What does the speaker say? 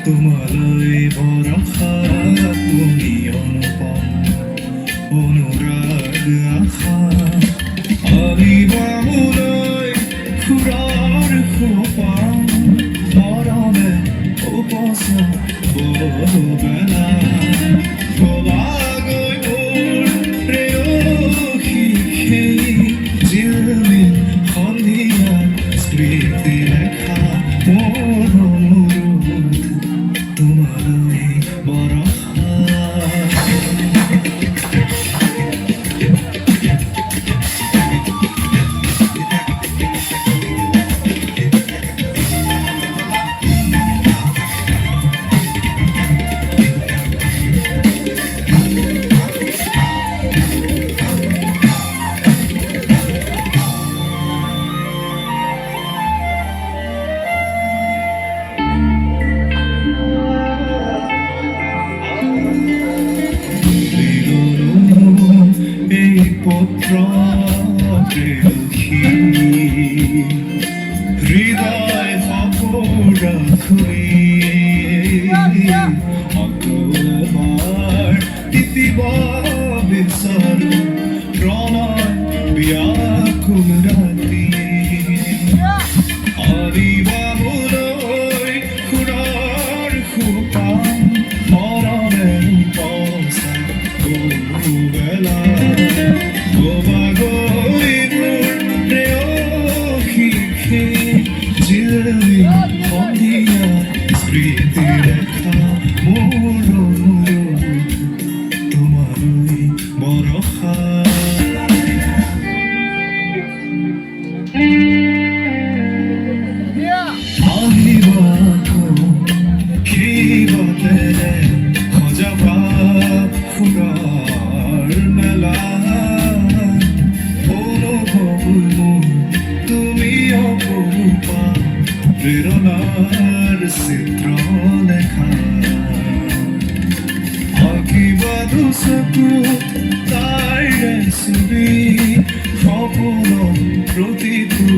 তোমালৈ বৰষা তুমি অনুপম অনুৰাগ আশা আলিবামলৈ খুৰাৰ সোপান মৰমে উপচা বহুবেলা কবাগৈ মোৰ প্ৰেয়সী সেই জিলমিল সন্ধিয়াৰ স্মৃতি লেখা মোৰ তোমালৈ বৰষা পত্ৰ প্ৰেয়সী হৃদয় সপোৰা খুলি আকৌ এবাৰ তিতিব বিচাৰো প্ৰণয় ব্যাকুল ৰাতি আলিবামলৈ খুৰাৰ সোপান মৰমে উপচা বহুবেলা স্মৃতি লেখা মোৰ তোমালৈ বৰষা আহিবা সেই বাটেৰে সজাবা ফুৰাৰ মেলা তুমি অপৰূপা প্ৰেৰণাৰ চিত্ৰ লেখা আঁকিবা দুচকুত তাইৰে ছবি সপোনৰ প্ৰতিটো